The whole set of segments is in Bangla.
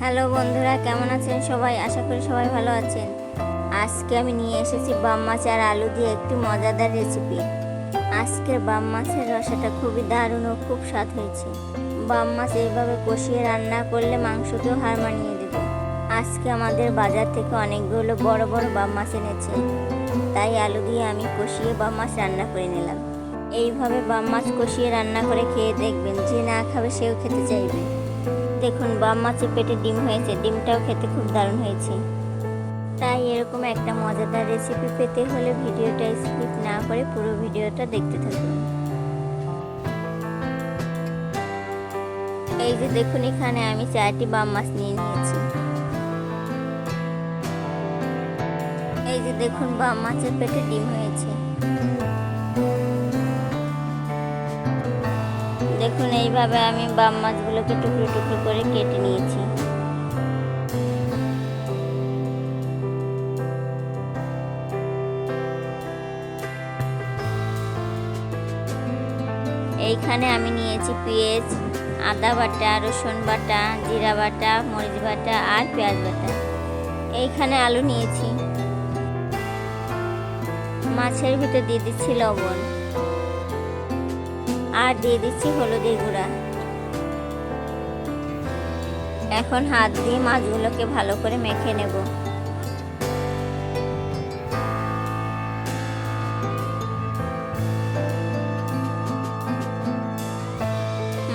হ্যালো বন্ধুরা, কেমন আছেন সবাই? আশা করি সবাই ভালো আছেন। আজকে আমি নিয়ে এসেছি বাম মাছ আর আলু দিয়ে একটি মজাদার রেসিপি। আজকের বাম মাছের রসাটা খুবই দারুণ ও খুব স্বাদ হয়েছে। বাম মাছ এইভাবে কষিয়ে রান্না করলে মাংসকেও হার মানিয়ে দেবে। আজকে আমাদের বাজার থেকে অনেকগুলো বড় বড় বাম মাছ এনেছে, তাই আলু দিয়ে আমি কষিয়ে বাম মাছ রান্না করে নিলাম। এইভাবে বাম মাছ কষিয়ে রান্না করে খেয়ে দেখবেন, যে না খাবে সেও খেতে চাইবে। দেখুন, বাম মাছের পেটে ডিম হয়েছে, ডিমটাও খেতে খুব দারুণ হয়েছে। তাই এরকম একটা মজাদার রেসিপি পেতে হলে ভিডিওটা স্কিপ না করে পুরো ভিডিওটা দেখতে থাকুন। এই যে দেখুন, এখানে আমি 4টি বাম মাছ নিয়ে নিয়েছি। এই যে দেখুন, বাম মাছের পেটে ডিম হয়েছে। দেখুন, এইভাবে আমি বাম মাছগুলোকে টুকরো টুকরো করে কেটে নিয়েছি। এইখানে আমি নিয়েছি পেঁয়াজ, আদা বাটা, রসুন বাটা, জিরা বাটা, মরিচ বাটা আর পেঁয়াজ বাটা। এইখানে আলু নিয়েছি। মাছের ভিতর দিয়ে দিচ্ছি লবণ আর দিয়ে দিচ্ছি হলুদের গুঁড়া। এখন হাত দিয়ে মাছগুলোকে ভালো করে মেখে নেব।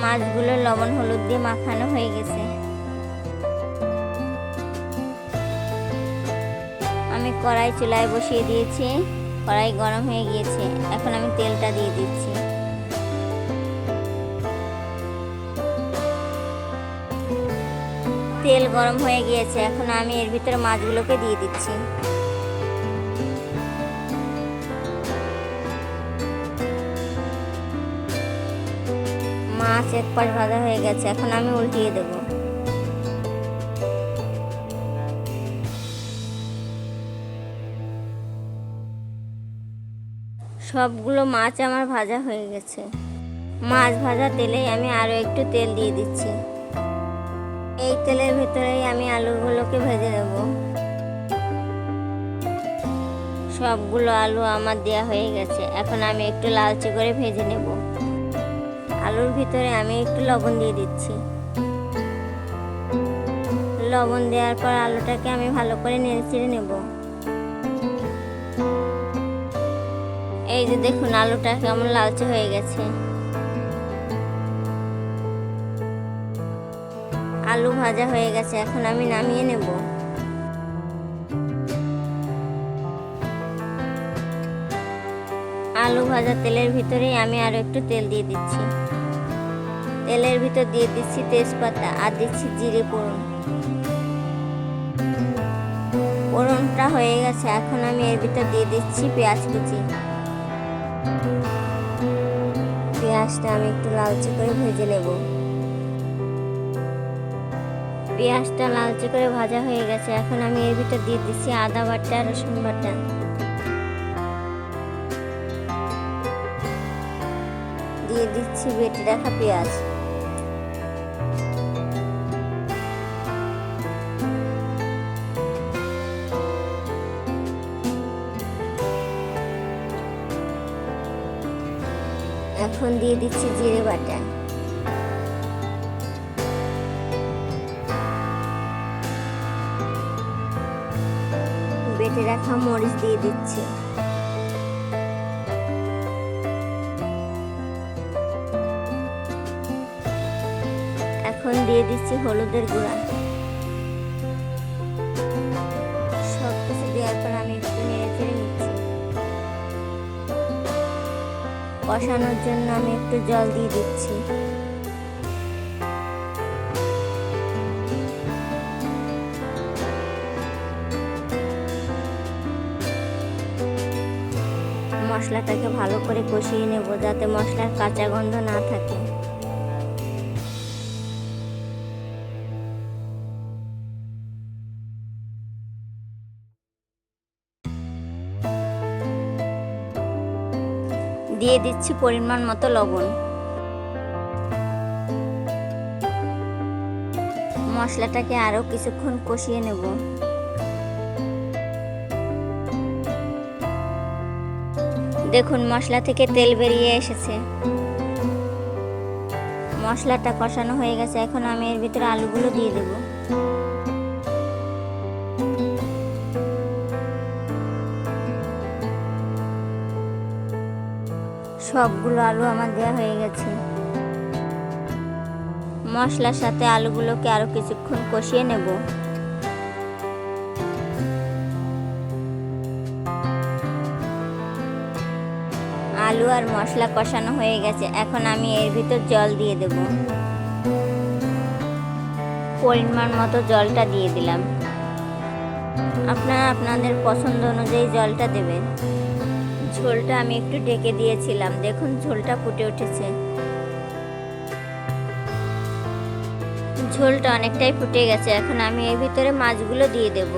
মাছগুলো লবণ হলুদ দিয়ে মাখানো হয়ে গেছে। আমি কড়াই চুলায় বসিয়ে দিয়েছি, কড়াই গরম হয়ে গিয়েছে। এখন আমি তেলটা দিয়ে দিচ্ছি। তেল গরম হয়ে গিয়েছে, এখন আমি এর ভিতরে মাছগুলোকে দিয়ে দিচ্ছি। মাছ এক পাশ ভাজা হয়ে গেছে, এখন আমি উল্টিয়ে দেব। সবগুলো মাছ আমার ভাজা হয়ে গেছে। মাছ ভাজা তেলেই আমি আরও একটু তেল দিয়ে দিচ্ছি। এই তেলের ভিতরেই আমি আলুগুলোকে ভেজে নেব। সবগুলো আলু আমার দেয়া হয়ে গেছে, এখন আমি একটু লালচে করে ভেজে নেব। আলুর ভিতরে আমি একটু লবণ দিয়ে দিচ্ছি। লবণ দেওয়ার পর আলুটাকে আমি ভালো করে নেড়ে নেব। এই যে দেখুন, আলুটা কেমন লালচে হয়ে গেছে। আলু ভাজা হয়ে গেছে, এখন আমি নামিয়ে নেব। আলু ভাজা তেলের ভিতরেই আমি আরো একটু তেল দিয়ে দিচ্ছি। তেলের ভিতর দিয়ে দিচ্ছি তেজপাতা আর দিচ্ছি জিরে ফোড়ন। ফোড়নটা হয়ে গেছে, এখন আমি এর ভিতর দিয়ে দিচ্ছি পেঁয়াজ কুচি। পেঁয়াজটা আমি একটু লালচে করে ভেজে নেব। পেঁয়াজটা লালচে করে ভাজা হয়ে গেছে, এখন আমি এর ভিতর দিয়ে দিচ্ছি আদা বাটা, রসুন বাটা। দিয়ে দিচ্ছি বেটে রাখা পেঁয়াজ। এখন দিয়ে দিচ্ছি জিরে বাটা। বেটে রাখা মরিচ দিয়ে দিচ্ছি। এখন দিয়ে দিচ্ছি হলুদের গুঁড়া। সবকিছু দেওয়ার পর আমি একটু নেড়ে নিচ্ছি। কষানোর জন্য আমি একটু জল দিয়ে দিচ্ছি। মশলাটাকে ভালো করে কষিয়ে নেব, যাতে মশলার কাঁচা গন্ধ না থাকে। দিয়ে দিচ্ছি পরিমাণ মতো লবণ। মশলাটাকে আরও কিছুক্ষণ কষিয়ে নেব। দেখুন মশলা থেকে তেল বেরিয়ে এসেছে। মশলাটা কষানো হয়ে গেছে, এখন আমি এর ভিতরে আলুগুলো দিয়ে দেব। সবগুলো আলু আমার দেওয়া হয়ে গেছে। মশলার সাথে আলুগুলোকে আরো কিছুক্ষণ কষিয়ে নেব। আলু আর মশলা কষানো হয়ে গেছে, এখন আমি এর ভিতর জল দিয়ে দেব। পরিমাণ মতো জলটা দিয়ে দিলাম। আপনারা আপনাদের পছন্দ অনুযায়ী জলটা দেবেন। ঝোলটা আমি একটু ঢেকে দিয়েছিলাম, দেখুন ঝোলটা ফুটে উঠেছে। ঝোলটা অনেকটাই ফুটে গেছে, এখন আমি এর ভিতরে মাছগুলো দিয়ে দেব।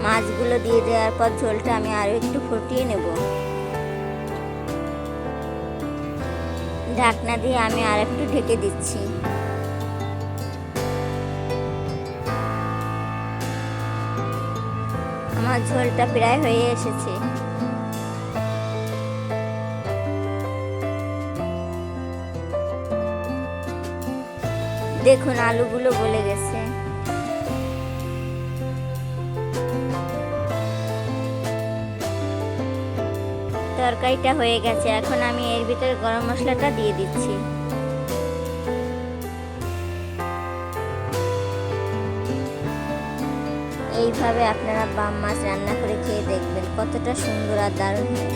মাছগুলো দিয়ে দেওয়ার পর ঝোলটা আমি আরো একটু ফুটিয়ে নেব। ঢাকনা দিয়ে আমি আর একটু ঢেকে দিচ্ছি। আমার ঝোলটা প্রায় হয়ে এসেছে। দেখুন আলুগুলো গলে গেছে। তরকারিটা হয়ে গেছে, এখন আমি এর ভিতরে গরম মশলাটা দিয়ে দিচ্ছি। এইভাবে আপনারা বাম মাছ রান্না করে খেয়ে দেখবেন কতটা সুন্দর আর দারুণ হয়।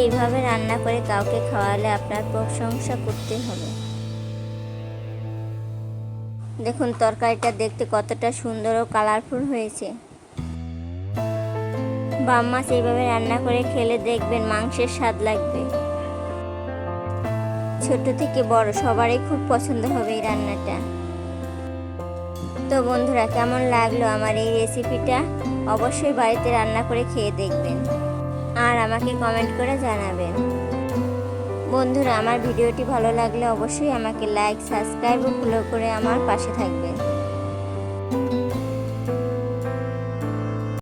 এইভাবে রান্না করে কাউকে খাওয়ালে আপনার প্রশংসা করতে হবে। দেখুন তরকারিটা দেখতে কতটা সুন্দর ও কালারফুল হয়েছে। বাম মাছ এইভাবে রান্না করে খেলে দেখবেন মাংসের স্বাদ লাগবে। ছোট থেকে বড় সবারই খুব পছন্দ হবে এই রান্নাটা। তো বন্ধুরা, কেমন লাগলো আমার এই রেসিপিটা? অবশ্যই বাড়িতে রান্না করে খেয়ে দেখবেন আর আমাকে কমেন্ট করে জানাবেন। বন্ধুরা, আমার ভিডিওটি ভালো লাগলে অবশ্যই আমাকে লাইক, সাবস্ক্রাইব ও ফলো করে আমার পাশে থাকবেন।